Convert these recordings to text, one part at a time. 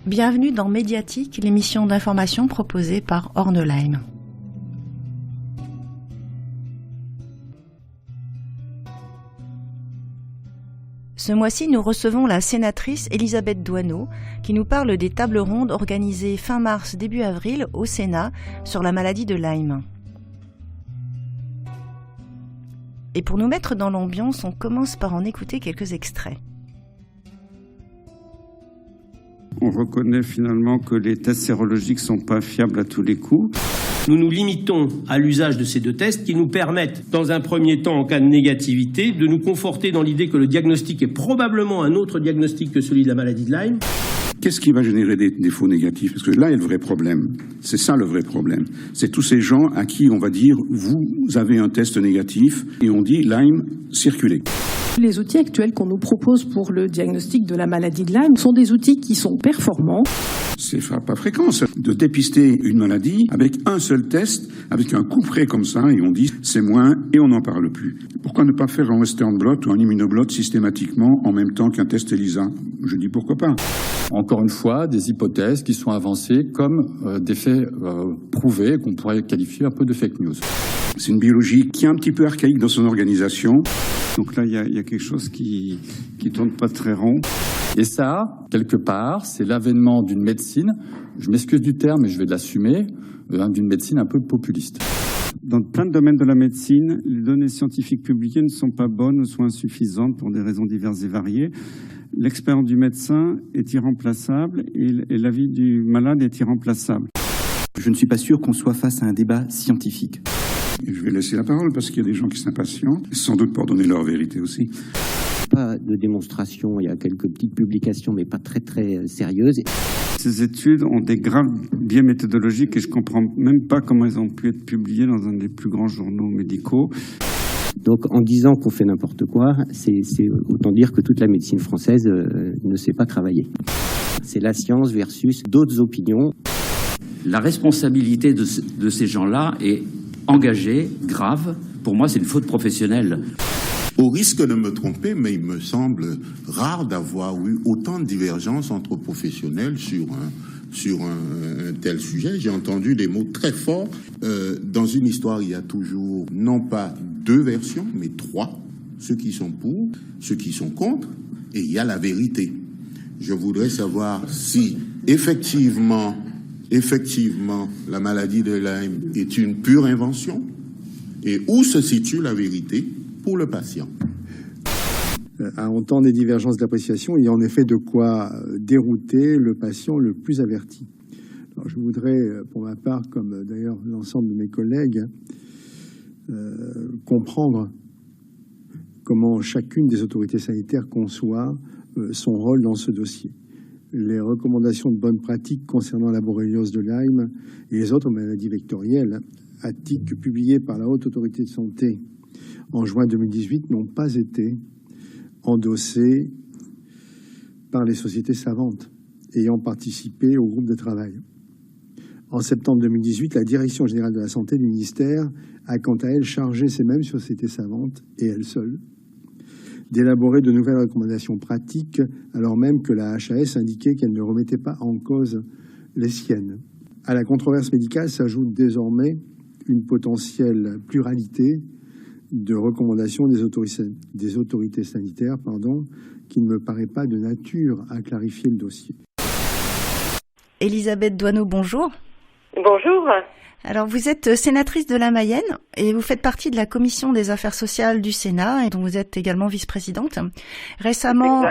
Bienvenue dans Médiatique, l'émission d'information proposée par Orne-Lyme. Ce mois-ci, nous recevons la sénatrice Elisabeth Doineau qui nous parle des tables rondes organisées fin mars, début avril au Sénat sur la maladie de Lyme. Et pour nous mettre dans l'ambiance, on commence par en écouter quelques extraits. On reconnaît finalement que les tests sérologiques ne sont pas fiables à tous les coups. Nous nous limitons à l'usage de ces deux tests qui nous permettent, dans un premier temps, en cas de négativité, de nous conforter dans l'idée que le diagnostic est probablement un autre diagnostic que celui de la maladie de Lyme. Qu'est-ce qui va générer des faux négatifs? Parce que là est le vrai problème. C'est ça le vrai problème. C'est tous ces gens à qui on va dire « vous avez un test négatif » et on dit « Lyme, circulez ». Les outils actuels qu'on nous propose pour le diagnostic de la maladie de Lyme sont des outils qui sont performants. C'est pas fréquent, ça, de dépister une maladie avec un seul test, avec un coup près comme ça, et on dit c'est moins, et on n'en parle plus. Pourquoi ne pas faire un Western blot ou un immunoblot systématiquement en même temps qu'un test ELISA? Je dis pourquoi pas. Encore une fois, des hypothèses qui sont avancées comme des faits prouvés, qu'on pourrait qualifier un peu de fake news. C'est une biologie qui est un petit peu archaïque dans son organisation. Donc là, il y a quelque chose qui tourne pas très rond. Et ça, quelque part, c'est l'avènement d'une médecine, je m'excuse du terme, mais je vais l'assumer, d'une médecine un peu populiste. Dans plein de domaines de la médecine, les données scientifiques publiées ne sont pas bonnes ou sont insuffisantes pour des raisons diverses et variées. L'expérience du médecin est irremplaçable et l'avis du malade est irremplaçable. Je ne suis pas sûr qu'on soit face à un débat scientifique. Et je vais laisser la parole parce qu'il y a des gens qui s'impatientent, sans doute pour donner leur vérité aussi. Pas de démonstration, il y a quelques petites publications, mais pas très sérieuses. Ces études ont des graves biais méthodologiques et je comprends même pas comment elles ont pu être publiées dans un des plus grands journaux médicaux. Donc en disant qu'on fait n'importe quoi, c'est autant dire que toute la médecine française ne sait pas travailler. C'est la science versus d'autres opinions. La responsabilité de ces gens-là est engagée, grave. Pour moi, c'est une faute professionnelle. Au risque de me tromper, mais il me semble rare d'avoir eu autant de divergences entre professionnels sur un tel sujet. J'ai entendu des mots très forts. Dans une histoire, il y a toujours non pas deux versions, mais trois. Ceux qui sont pour, ceux qui sont contre, et il y a la vérité. Je voudrais savoir si effectivement, la maladie de Lyme est une pure invention et où se situe la vérité pour le patient. À entendre des divergences d'appréciation, il y a en effet de quoi dérouter le patient le plus averti. Alors, je voudrais, pour ma part, comme d'ailleurs l'ensemble de mes collègues, comprendre comment chacune des autorités sanitaires conçoit son rôle dans ce dossier. Les recommandations de bonne pratique concernant la borréliose de Lyme et les autres maladies vectorielles, à titre publiées par la Haute Autorité de Santé en juin 2018, n'ont pas été endossées par les sociétés savantes ayant participé au groupe de travail. En septembre 2018, la Direction générale de la santé du ministère a quant à elle chargé ces mêmes sociétés savantes, et elle seule, d'élaborer de nouvelles recommandations pratiques, alors même que la HAS indiquait qu'elle ne remettait pas en cause les siennes. À la controverse médicale s'ajoute désormais une potentielle pluralité de recommandations des autorités sanitaires, qui ne me paraît pas de nature à clarifier le dossier. Elisabeth Doineau, bonjour. Bonjour. Alors, vous êtes sénatrice de la Mayenne et vous faites partie de la commission des affaires sociales du Sénat et dont vous êtes également vice-présidente. Récemment,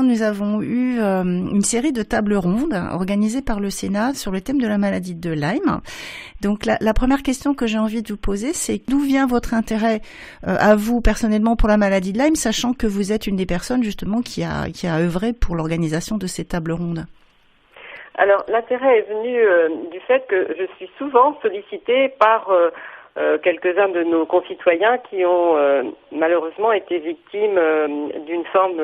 nous avons eu une série de tables rondes organisées par le Sénat sur le thème de la maladie de Lyme. Donc, la première question que j'ai envie de vous poser, c'est d'où vient votre intérêt à vous personnellement pour la maladie de Lyme, sachant que vous êtes une des personnes justement qui a œuvré pour l'organisation de ces tables rondes. Alors, l'intérêt est venu du fait que je suis souvent sollicitée par quelques-uns de nos concitoyens qui ont malheureusement été victimes d'une forme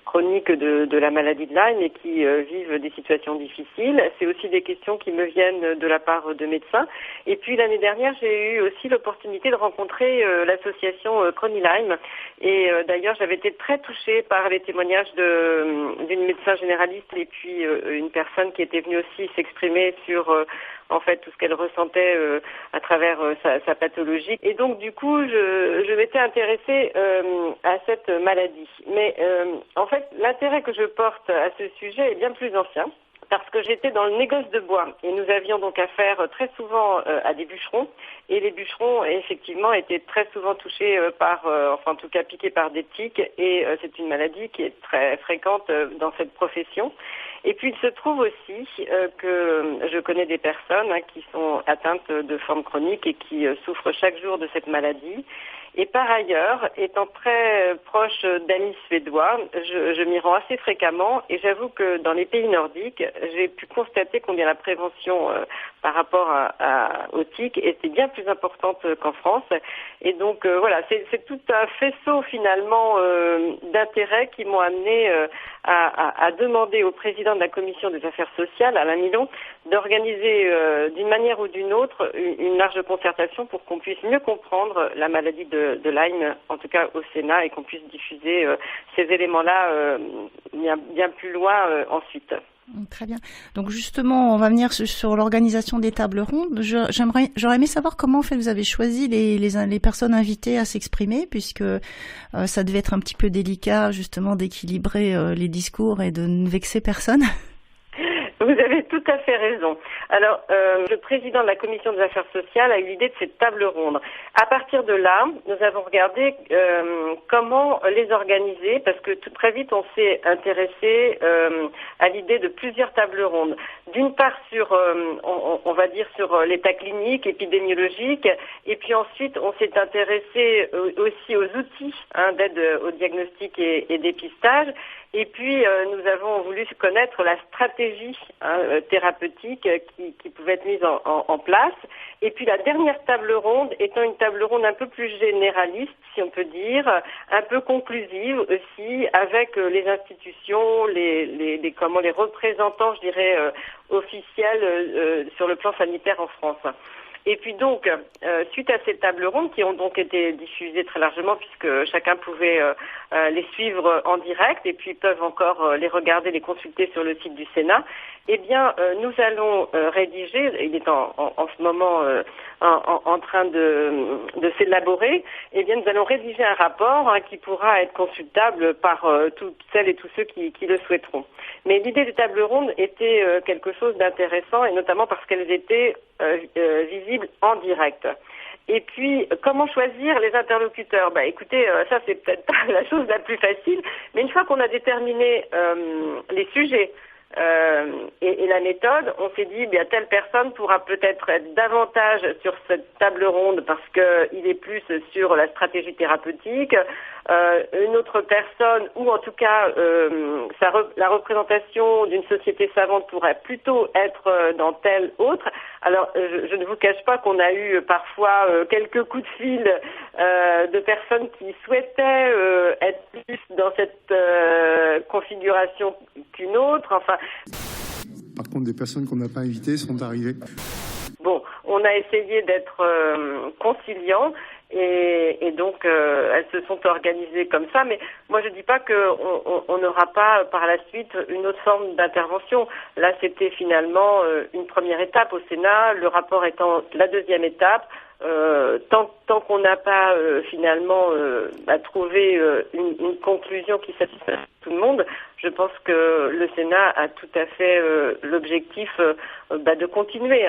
chronique de la maladie de Lyme et qui vivent des situations difficiles. C'est aussi des questions qui me viennent de la part de médecins. Et puis l'année dernière, j'ai eu aussi l'opportunité de rencontrer l'association Chronie-Lyme. Et d'ailleurs, j'avais été très touchée par les témoignages d'une médecin généraliste et puis une personne qui était venue aussi s'exprimer sur en fait tout ce qu'elle ressentait à travers sa pathologie. Et donc du coup, je m'étais intéressée à cette maladie. Mais en fait, l'intérêt que je porte à ce sujet est bien plus ancien. Parce que j'étais dans le négoce de bois et nous avions donc affaire très souvent à des bûcherons et les bûcherons effectivement étaient très souvent touchés enfin en tout cas piqués par des tiques et c'est une maladie qui est très fréquente dans cette profession. Et puis il se trouve aussi que je connais des personnes qui sont atteintes de formes chroniques et qui souffrent chaque jour de cette maladie. Et par ailleurs, étant très proche d'amis suédois, je m'y rends assez fréquemment et j'avoue que dans les pays nordiques, j'ai pu constater combien la prévention par rapport aux tiques était bien plus importante qu'en France. Et donc voilà, c'est tout un faisceau finalement d'intérêts qui m'ont amené à demander au président de la commission des affaires sociales, Alain Milon, d'organiser d'une manière ou d'une autre une large concertation pour qu'on puisse mieux comprendre la maladie de Lyme, en tout cas au Sénat, et qu'on puisse diffuser ces éléments-là bien plus loin ensuite. Très bien. Donc justement, on va venir sur l'organisation des tables rondes. J'aurais aimé savoir comment en fait vous avez choisi les personnes invitées à s'exprimer, puisque ça devait être un petit peu délicat justement d'équilibrer les discours et de ne vexer personne. Vous avez tout à fait raison. Alors, le président de la commission des affaires sociales a eu l'idée de cette table ronde. À partir de là, nous avons regardé comment les organiser, parce que très vite, on s'est intéressé à l'idée de plusieurs tables rondes. D'une part sur, on va dire, sur l'état clinique, épidémiologique, et puis ensuite, on s'est intéressé aussi aux outils d'aide au diagnostic et dépistage. Et puis, nous avons voulu connaître la stratégie thérapeutique qui pouvait être mise en place. Et puis, la dernière table ronde étant une table ronde un peu plus généraliste, si on peut dire, un peu conclusive aussi, avec les institutions, les représentants, je dirais, officiels sur le plan sanitaire en France. Et puis donc, suite à ces tables rondes qui ont donc été diffusées très largement puisque chacun pouvait les suivre en direct et puis peuvent encore les regarder, les consulter sur le site du Sénat, eh bien, nous allons rédiger, il est en ce moment en train de s'élaborer, eh bien, nous allons rédiger un rapport qui pourra être consultable par toutes celles et tous ceux qui le souhaiteront. Mais l'idée des tables rondes était quelque chose d'intéressant et notamment parce qu'elles étaient visibles en direct. Et puis, comment choisir les interlocuteurs ? Écoutez, ça c'est peut-être pas la chose la plus facile, mais une fois qu'on a déterminé les sujets et la méthode, on s'est dit, telle personne pourra peut-être être davantage sur cette table ronde parce qu'il est plus sur la stratégie thérapeutique. Une autre personne, ou en tout cas la représentation d'une société savante pourrait plutôt être dans telle autre. Alors, je ne vous cache pas qu'on a eu parfois quelques coups de fil de personnes qui souhaitaient être plus dans cette configuration qu'une autre. Enfin. Par contre, des personnes qu'on n'a pas invitées sont arrivées. Bon, on a essayé d'être conciliant. Et donc elles se sont organisées comme ça, mais moi je dis pas qu'on n'aura pas par la suite une autre forme d'intervention. Là c'était finalement une première étape au Sénat, le rapport étant la deuxième étape. Tant qu'on n'a pas finalement trouvé une conclusion qui satisfait tout le monde, je pense que le Sénat a tout à fait l'objectif de continuer.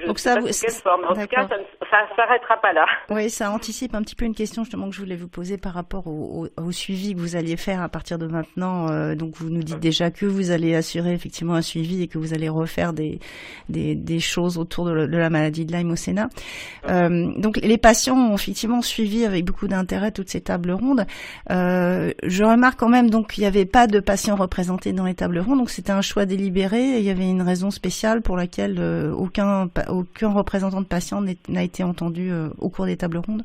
Donc ça, quelle forme. En tout cas, ça ne s'arrêtera pas là. Oui, ça anticipe un petit peu une question justement que je voulais vous poser par rapport au suivi que vous alliez faire à partir de maintenant. Donc vous nous dites déjà que vous allez assurer effectivement un suivi et que vous allez refaire des choses autour de la maladie de Lyme au Sénat. Donc les patients ont effectivement suivi avec beaucoup d'intérêt toutes ces tables rondes. Je remarque quand même donc qu'il n'y avait pas de patients représentés dans les tables rondes. Donc c'était un choix délibéré et il y avait une raison spéciale pour laquelle aucun représentant de patients n'a été entendu au cours des tables rondes.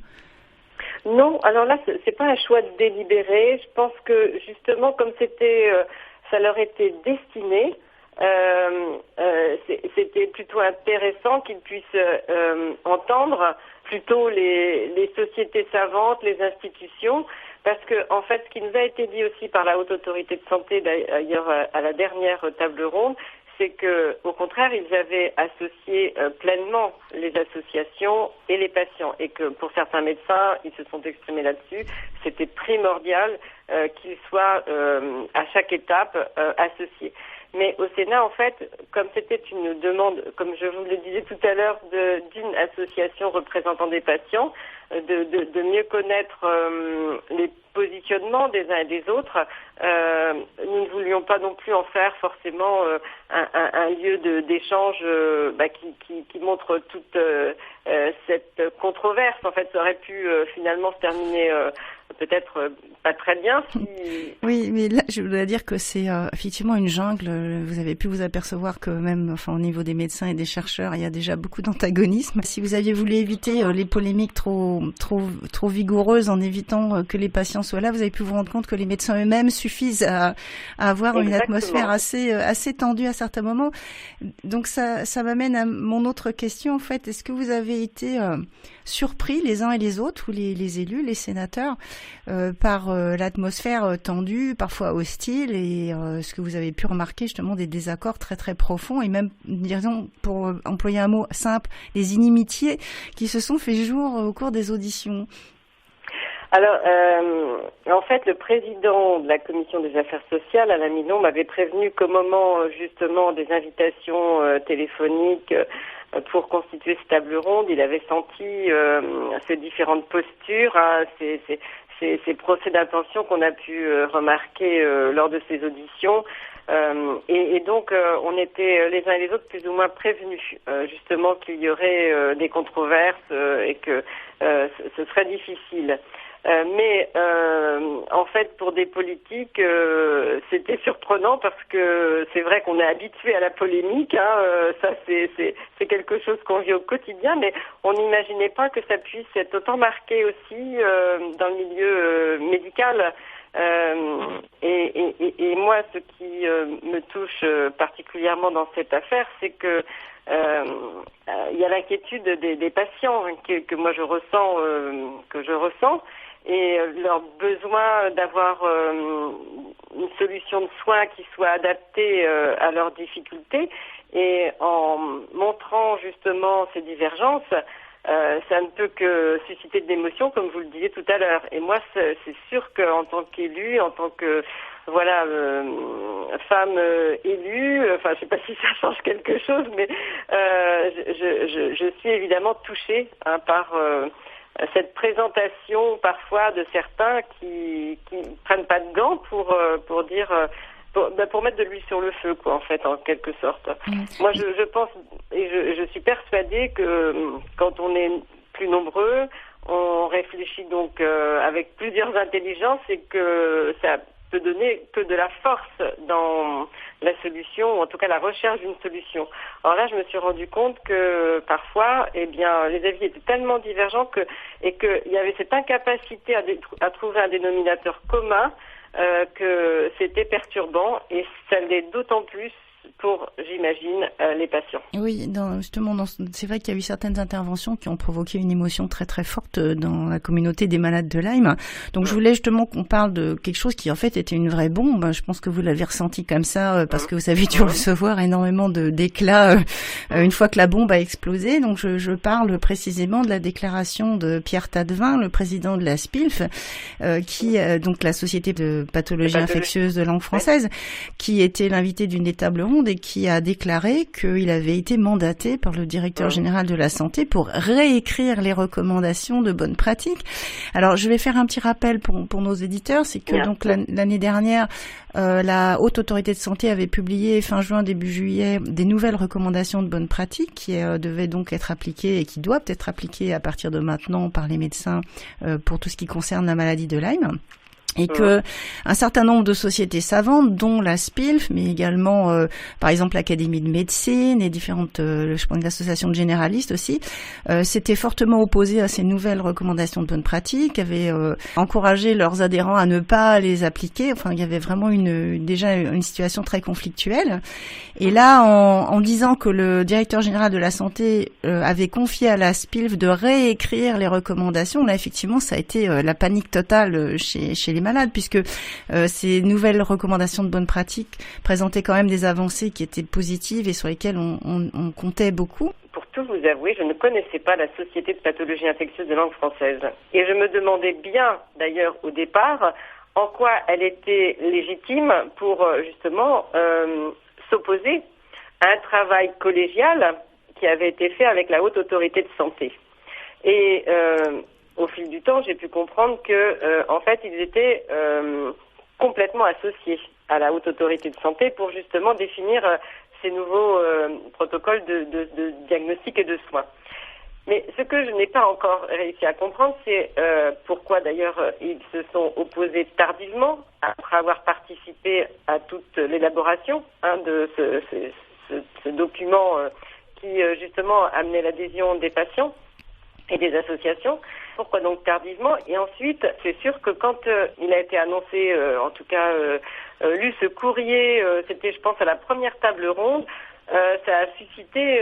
Non, alors là, c'est pas un choix délibéré. Je pense que justement, comme ça leur était destiné, c'était plutôt intéressant qu'ils puissent entendre plutôt les sociétés savantes, les institutions, parce que en fait, ce qui nous a été dit aussi par la Haute Autorité de Santé, d'ailleurs à la dernière table ronde, c'est que, au contraire, ils avaient associé pleinement les associations et les patients, et que pour certains médecins, ils se sont exprimés là-dessus. C'était primordial qu'ils soient à chaque étape associés. Mais au Sénat, en fait, comme c'était une demande, comme je vous le disais tout à l'heure, d'une association représentant des patients, de mieux connaître les positionnements des uns et des autres, nous ne voulions pas non plus en faire forcément un lieu d'échange qui montre toute cette controverse. En fait, ça aurait pu finalement se terminer peut-être pas très bien. Oui, mais là, je voudrais dire que c'est effectivement une jungle. Vous avez pu vous apercevoir que même, au niveau des médecins et des chercheurs, il y a déjà beaucoup d'antagonisme. Si vous aviez voulu éviter les polémiques trop vigoureuses en évitant que les patients soient là, vous avez pu vous rendre compte que les médecins eux-mêmes suffisent à avoir une atmosphère assez tendue à certains moments. Donc ça m'amène à mon autre question, en fait. Est-ce que vous avez été surpris les uns et les autres, ou les élus, les sénateurs, par l'atmosphère tendue, parfois hostile, et est-ce que vous avez pu remarquer justement des désaccords très très profonds, et même, disons, pour employer un mot simple, des inimitiés qui se sont fait jour au cours des auditions? Alors, en fait, le président de la Commission des Affaires sociales, Alain Milon, m'avait prévenu qu'au moment justement des invitations téléphoniques pour constituer cette table ronde, il avait senti ces différentes postures, ces procès d'intention qu'on a pu remarquer lors de ces auditions. Et donc, on était les uns et les autres plus ou moins prévenus, justement, qu'il y aurait des controverses et que ce serait difficile. Mais en fait, pour des politiques, c'était surprenant parce que c'est vrai qu'on est habitué à la polémique. Ça, c'est quelque chose qu'on vit au quotidien, mais on n'imaginait pas que ça puisse être autant marqué aussi dans le milieu médical. Et moi, ce qui me touche particulièrement dans cette affaire, c'est que il y a l'inquiétude des patients que moi je ressens, et leur besoin d'avoir une solution de soins qui soit adaptée à leurs difficultés. Et en montrant justement ces divergences, ça ne peut que susciter de l'émotion, comme vous le disiez tout à l'heure. Et moi, c'est sûr qu'en tant qu'élue, en tant que femme élue, je sais pas si ça change quelque chose, mais je suis évidemment touchée par cette présentation parfois de certains qui prennent pas de gants pour dire pour mettre de l'huile sur le feu, quoi, en fait, en quelque sorte. Moi, je pense et je suis persuadée que quand on est plus nombreux, on réfléchit donc avec plusieurs intelligences, et que ça peut donner que de la force dans la solution, ou en tout cas la recherche d'une solution. Alors là, je me suis rendu compte que parfois, les avis étaient tellement divergents et qu'il y avait cette incapacité à trouver un dénominateur commun, que c'était perturbant, et ça l'est d'autant plus pour, j'imagine, les patients. Oui, c'est vrai qu'il y a eu certaines interventions qui ont provoqué une émotion très très forte dans la communauté des malades de Lyme. Donc je voulais justement qu'on parle de quelque chose qui en fait était une vraie bombe. Je pense que vous l'avez ressenti comme ça parce que vous avez dû recevoir énormément d'éclats une fois que la bombe a explosé. Donc je parle précisément de la déclaration de Pierre Tadevin, le président de la SPILF, qui donc la Société de pathologie infectieuse de langue française, qui était l'invité d'une des tables rondes et qui a déclaré qu'il avait été mandaté par le directeur général de la santé pour réécrire les recommandations de bonne pratique. Alors, je vais faire un petit rappel pour nos éditeurs, c'est que donc l'année dernière, la Haute Autorité de Santé avait publié fin juin, début juillet, des nouvelles recommandations de bonne pratique qui devaient donc être appliquées et qui doivent être appliquées à partir de maintenant par les médecins pour tout ce qui concerne la maladie de Lyme. Et que un certain nombre de sociétés savantes, dont la SPILF, mais également, par exemple, l'Académie de médecine et différentes, je pense, l'association de généralistes aussi, s'étaient fortement opposées à ces nouvelles recommandations de bonne pratique, avaient encouragé leurs adhérents à ne pas les appliquer. Enfin, il y avait vraiment déjà une situation très conflictuelle. Et là, en disant que le directeur général de la santé avait confié à la SPILF de réécrire les recommandations, là, effectivement, ça a été la panique totale chez les malades, puisque ces nouvelles recommandations de bonne pratique présentaient quand même des avancées qui étaient positives et sur lesquelles on comptait beaucoup. Pour tout vous avouer, je ne connaissais pas la Société de pathologie infectieuse de langue française. Et je me demandais bien, d'ailleurs, au départ, en quoi elle était légitime pour, justement, s'opposer à un travail collégial qui avait été fait avec la Haute Autorité de Santé. Et au fil du temps, j'ai pu comprendre que, en fait, ils étaient complètement associés à la Haute Autorité de Santé pour justement définir ces nouveaux protocoles de diagnostic et de soins. Mais ce que je n'ai pas encore réussi à comprendre, c'est pourquoi d'ailleurs ils se sont opposés tardivement après avoir participé à toute l'élaboration de ce document qui justement amenait l'adhésion des patients et des associations. Pourquoi donc tardivement? Et ensuite, c'est sûr que quand il a été annoncé, en tout cas lu ce courrier, c'était je pense à la première table ronde, ça a suscité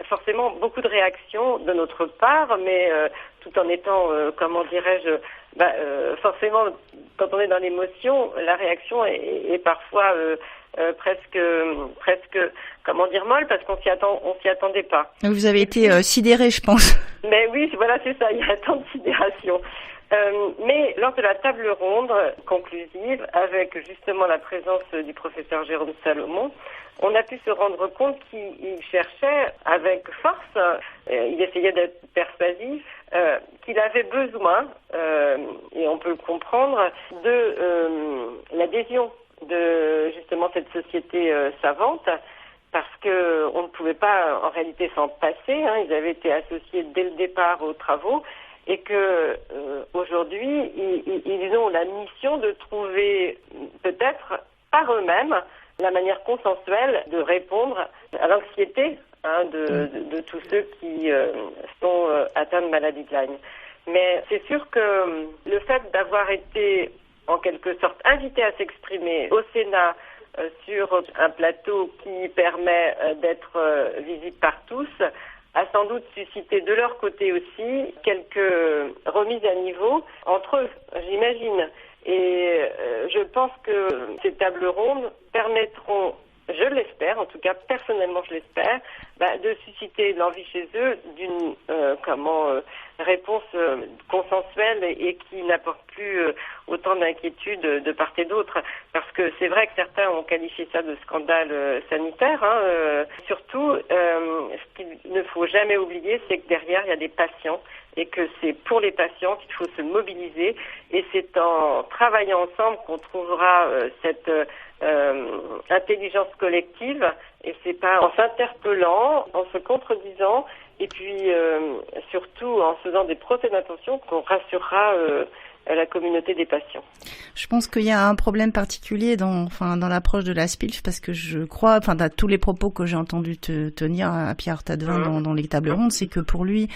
forcément beaucoup de réactions de notre part, mais tout en étant, comment dirais-je, forcément, quand on est dans l'émotion, la réaction est parfois presque, comment dire, molle, parce qu'on s'y attendait pas. Vous avez été sidéré, je pense. Mais oui, voilà, c'est ça, il y a tant de sidération. Mais lors de la table ronde conclusive, avec justement la présence du professeur Jérôme Salomon, on a pu se rendre compte qu'il cherchait avec force, il essayait d'être persuasif, qu'il avait besoin, et on peut le comprendre, de l'adhésion de justement cette société savante, parce que on ne pouvait pas en réalité s'en passer, ils avaient été associés dès le départ aux travaux, et que aujourd'hui ils ont la mission de trouver peut-être par eux-mêmes la manière consensuelle de répondre à l'anxiété de tous ceux qui sont atteints de maladie de Lyme. Mais c'est sûr que le fait d'avoir été en quelque sorte invité à s'exprimer au Sénat sur un plateau qui permet d'être visible par tous a sans doute suscité de leur côté aussi quelques remises à niveau entre eux, j'imagine. Et je pense que ces tables rondes permettront, je l'espère, en tout cas personnellement je l'espère, de susciter l'envie chez eux d'une réponse consensuelle et qui n'apporte plus autant d'inquiétude de part et d'autre. Parce que c'est vrai que certains ont qualifié ça de scandale sanitaire. Surtout, ce qu'il ne faut jamais oublier, c'est que derrière, il y a des patients et que c'est pour les patients qu'il faut se mobiliser. Et c'est en travaillant ensemble qu'on trouvera cette intelligence collective, et c'est pas en s'interpellant, en se contredisant, et puis surtout en faisant des procès d'intention qu'on rassurera la communauté des patients. Je pense qu'il y a un problème particulier dans l'approche de la SPILF, parce que je crois, dans tous les propos que j'ai entendus tenir à Pierre Tadevin dans les tables rondes, c'est que pour lui,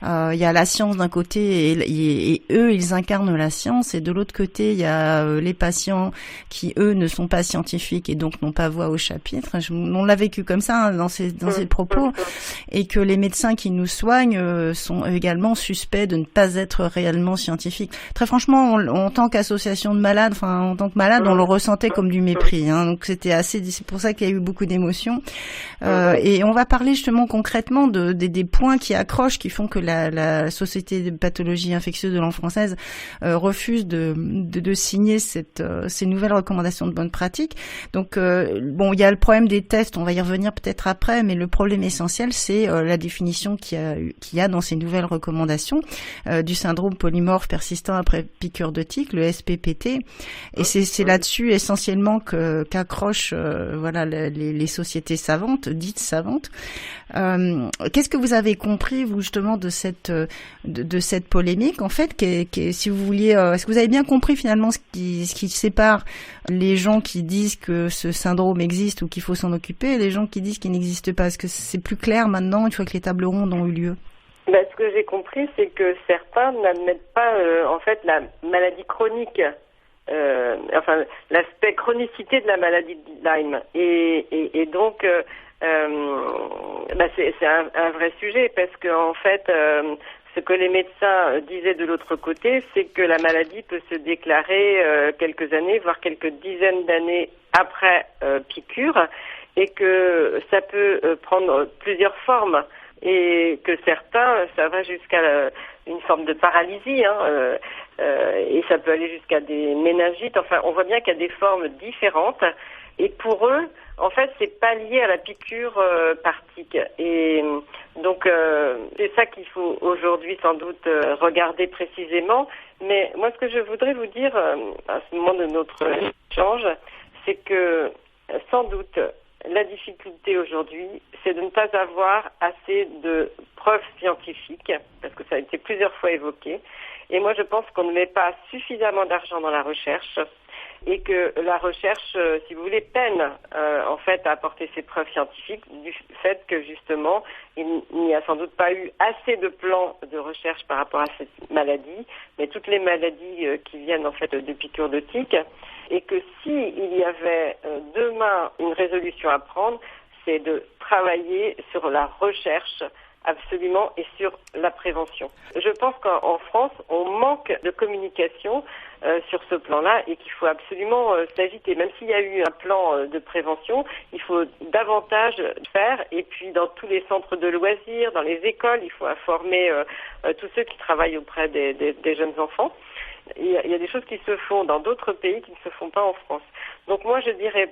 il y a la science d'un côté et eux, ils incarnent la science, et de l'autre côté, il y a les patients qui, eux, ne sont pas scientifiques et donc n'ont pas voix au chapitre. On l'a vécu comme ça dans ces propos, et que les médecins qui nous soignent sont également suspects de ne pas être réellement scientifiques. Très franchement, en tant qu'association de malades, en tant que malade, on le ressentait comme du mépris. Donc c'est pour ça qu'il y a eu beaucoup d'émotions. Et on va parler justement concrètement des points qui accrochent, qui font que la Société de pathologie infectieuse de langue française refuse de signer ces nouvelles recommandations de bonne pratique. Donc il y a le problème des tests, on va y revenir peut-être après, mais le problème essentiel, c'est la définition qu'il y a dans ces nouvelles recommandations du syndrome polymorphe persistant après piqûre de tique, le SPPT, et c'est là-dessus essentiellement qu'accrochent les sociétés savantes, dites savantes. Qu'est-ce que vous avez compris, vous, justement, de cette polémique, en fait, si vous vouliez, est-ce que vous avez bien compris finalement ce qui sépare les gens qui disent que ce syndrome existe ou qu'il faut s'en occuper et les gens qui disent qu'il n'existe pas? Est-ce que c'est plus clair maintenant, une fois que les tables rondes ont eu lieu? Ce que j'ai compris, c'est que certains n'admettent pas en fait la maladie chronique, l'aspect chronicité de la maladie de Lyme, et donc c'est un vrai sujet, parce que en fait ce que les médecins disaient de l'autre côté, c'est que la maladie peut se déclarer quelques années, voire quelques dizaines d'années après piqûre, et que ça peut prendre plusieurs formes, et que certains, ça va jusqu'à une forme de paralysie, et ça peut aller jusqu'à des méningites. Enfin, on voit bien qu'il y a des formes différentes, et pour eux, en fait, c'est pas lié à la piqûre par tique. Et donc, c'est ça qu'il faut aujourd'hui sans doute regarder précisément. Mais moi, ce que je voudrais vous dire à ce moment de notre échange, c'est que sans doute la difficulté aujourd'hui, c'est de ne pas avoir assez de preuves scientifiques, parce que ça a été plusieurs fois évoqué. Et moi, je pense qu'on ne met pas suffisamment d'argent dans la recherche, et que la recherche, si vous voulez, peine en fait à apporter ses preuves scientifiques, du fait que justement il n'y a sans doute pas eu assez de plans de recherche par rapport à cette maladie, mais toutes les maladies qui viennent en fait de piqûres de tique, et que s'il y avait demain une résolution à prendre, c'est de travailler sur la recherche absolument, et sur la prévention. Je pense qu'en France, on manque de communication sur ce plan-là, et qu'il faut absolument s'agiter. Même s'il y a eu un plan de prévention, il faut davantage faire, et puis dans tous les centres de loisirs, dans les écoles, il faut informer tous ceux qui travaillent auprès des jeunes enfants. Il y a des choses qui se font dans d'autres pays qui ne se font pas en France. Donc moi, je dirais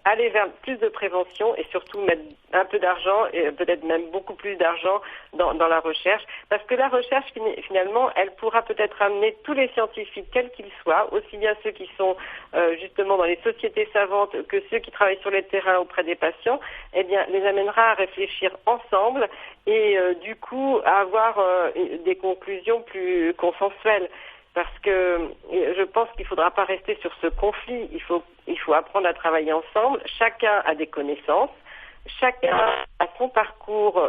aller vers plus de prévention, et surtout mettre un peu d'argent, et peut-être même beaucoup plus d'argent dans la recherche, parce que la recherche, finalement, elle pourra peut-être amener tous les scientifiques, quels qu'ils soient, aussi bien ceux qui sont justement dans les sociétés savantes que ceux qui travaillent sur les terrains auprès des patients, eh bien, les amènera à réfléchir ensemble, et du coup à avoir des conclusions plus consensuelles. Parce que je pense qu'il ne faudra pas rester sur ce conflit. Il faut apprendre à travailler ensemble. Chacun a des connaissances, chacun a son parcours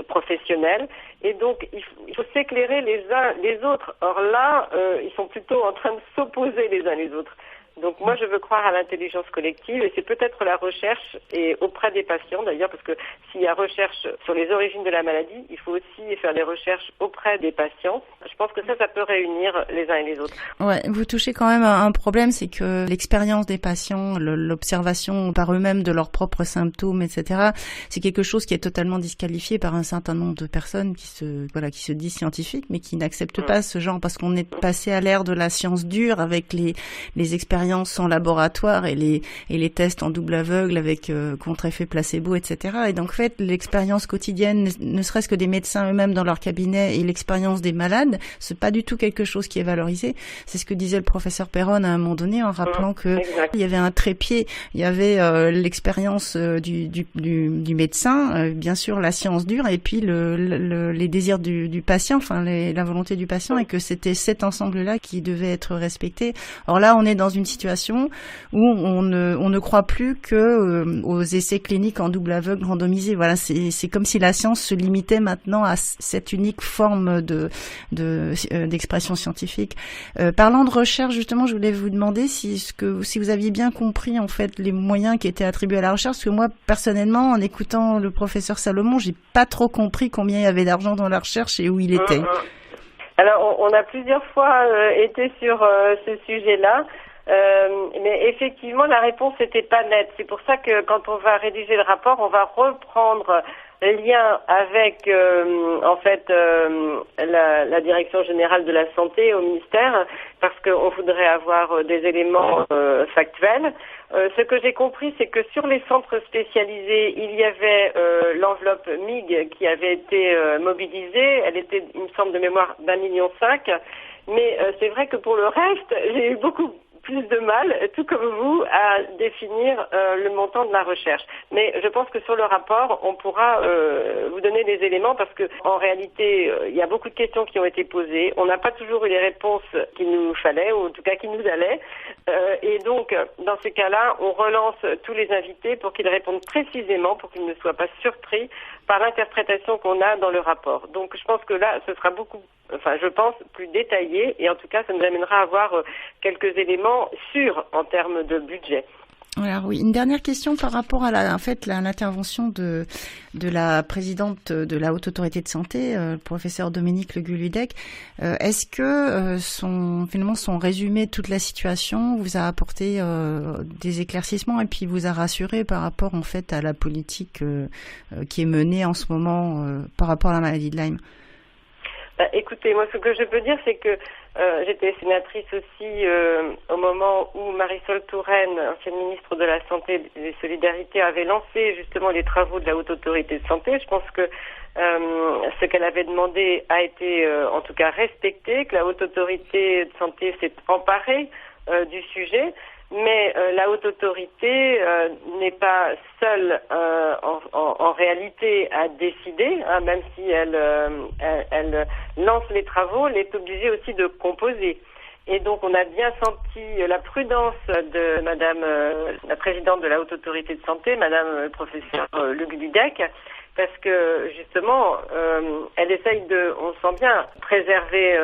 professionnel, et donc il faut s'éclairer les uns les autres. Or là, ils sont plutôt en train de s'opposer les uns les autres. Donc moi, je veux croire à l'intelligence collective, et c'est peut-être la recherche, et auprès des patients d'ailleurs, parce que s'il y a recherche sur les origines de la maladie, il faut aussi faire des recherches auprès des patients. Je pense que ça peut réunir les uns et les autres. Ouais, vous touchez quand même à un problème, c'est que l'expérience des patients, l'observation par eux-mêmes de leurs propres symptômes, etc., c'est quelque chose qui est totalement disqualifié par un certain nombre de personnes qui se disent scientifiques, mais qui n'acceptent pas ce genre, parce qu'on est passé à l'ère de la science dure, avec les expériences en laboratoire et les tests en double aveugle avec contre-effet placebo, etc. Et donc, en fait, l'expérience quotidienne, ne serait-ce que des médecins eux-mêmes dans leur cabinet, et l'expérience des malades, c'est pas du tout quelque chose qui est valorisé. C'est ce que disait le professeur Perron à un moment donné, en rappelant que il y avait un trépied, il y avait l'expérience du médecin, bien sûr la science dure, et puis les désirs du patient, enfin la volonté du patient, et que c'était cet ensemble-là qui devait être respecté. Or là, on est dans une situation où on ne croit plus que aux essais cliniques en double aveugle randomisés. Voilà, c'est comme si la science se limitait maintenant à cette unique forme d'expression scientifique. Parlant de recherche, justement, je voulais vous demander si vous aviez bien compris en fait les moyens qui étaient attribués à la recherche, parce que moi personnellement, en écoutant le professeur Salomon, j'ai pas trop compris combien il y avait d'argent dans la recherche et où il était. Alors, on a plusieurs fois été sur ce sujet-là. Mais effectivement, la réponse n'était pas nette. C'est pour ça que quand on va rédiger le rapport, on va reprendre lien avec la Direction générale de la santé au ministère, parce qu'on voudrait avoir des éléments factuels. Ce que j'ai compris, c'est que sur les centres spécialisés, il y avait l'enveloppe MIG qui avait été mobilisée. Elle était, il me semble de mémoire, d'1,5 million. Mais c'est vrai que pour le reste, j'ai eu beaucoup plus de mal, tout comme vous, à définir le montant de la recherche. Mais je pense que sur le rapport, on pourra vous donner des éléments parce que en réalité, il y a beaucoup de questions qui ont été posées. On n'a pas toujours eu les réponses qu'il nous fallait, ou en tout cas qu'il nous allait. Et donc, dans ces cas-là, on relance tous les invités pour qu'ils répondent précisément, pour qu'ils ne soient pas surpris par l'interprétation qu'on a dans le rapport. Donc, je pense que là, ce sera je pense, plus détaillé, et en tout cas, ça nous amènera à avoir quelques éléments sûrs en termes de budget. Alors oui, une dernière question par rapport à l'intervention de la présidente de la Haute Autorité de Santé, le professeur Dominique Le Guludec. Est-ce que son résumé de toute la situation vous a apporté des éclaircissements et puis vous a rassuré par rapport en fait à la politique qui est menée en ce moment par rapport à la maladie de Lyme? Écoutez, moi, ce que je peux dire, c'est que j'étais sénatrice aussi au moment où Marisol Touraine, ancienne ministre de la Santé et des Solidarités, avait lancé justement les travaux de la Haute Autorité de Santé. Je pense que ce qu'elle avait demandé a été en tout cas respecté, que la Haute Autorité de Santé s'est emparée du sujet. Mais la Haute Autorité n'est pas seule en réalité à décider, hein, même si elle lance les travaux, elle est obligée aussi de composer. Et donc on a bien senti la prudence de Madame la présidente de la Haute Autorité de Santé, Madame le professeur Le Guludec, parce que justement elle essaye on sent bien, préserver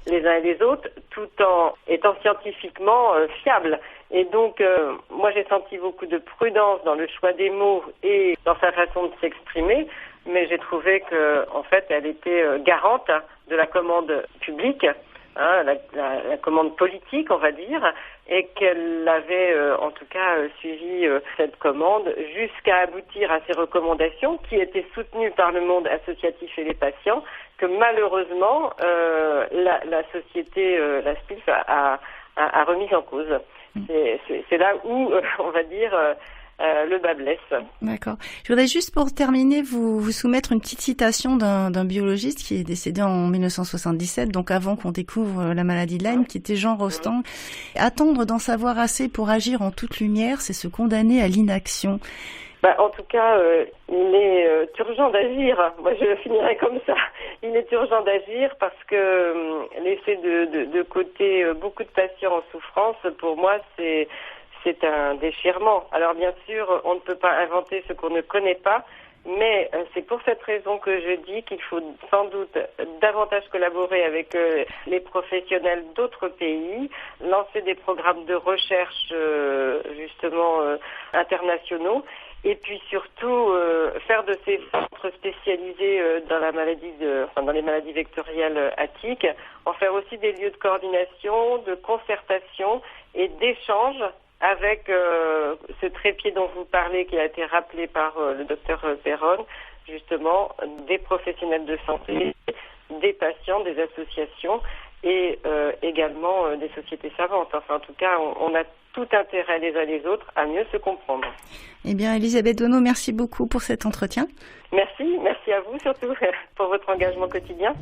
les uns et les autres tout en étant scientifiquement fiable. Et donc, moi, j'ai senti beaucoup de prudence dans le choix des mots et dans sa façon de s'exprimer, mais j'ai trouvé que, en fait, elle était garante de la commande publique, hein, la commande politique, on va dire, et qu'elle avait, en tout cas, suivi cette commande jusqu'à aboutir à ces recommandations qui étaient soutenues par le monde associatif et les patients, que malheureusement, la société, la SPILF, a remise en cause. C'est là où, on va dire, le bas blesse. D'accord. Je voudrais juste pour terminer vous soumettre une petite citation d'un biologiste qui est décédé en 1977, donc avant qu'on découvre la maladie de Lyme, qui était Jean Rostand. Attendre d'en savoir assez pour agir en toute lumière, c'est se condamner à l'inaction. En tout cas, il est urgent d'agir. Moi, je finirai comme ça. Il est urgent d'agir parce que laisser de côté beaucoup de patients en souffrance, pour moi, c'est un déchirement. Alors, bien sûr, on ne peut pas inventer ce qu'on ne connaît pas, mais c'est pour cette raison que je dis qu'il faut sans doute davantage collaborer avec les professionnels d'autres pays, lancer des programmes de recherche justement internationaux. Et puis surtout faire de ces centres spécialisés dans les maladies vectorielles attiques, en faire aussi des lieux de coordination, de concertation et d'échange avec ce trépied dont vous parlez, qui a été rappelé par le docteur Perron, justement des professionnels de santé, des patients, des associations et également des sociétés savantes. Enfin, en tout cas, on a tout intérêt les uns les autres à mieux se comprendre. Eh bien, Elisabeth Donneau, merci beaucoup pour cet entretien. Merci à vous surtout pour votre engagement quotidien.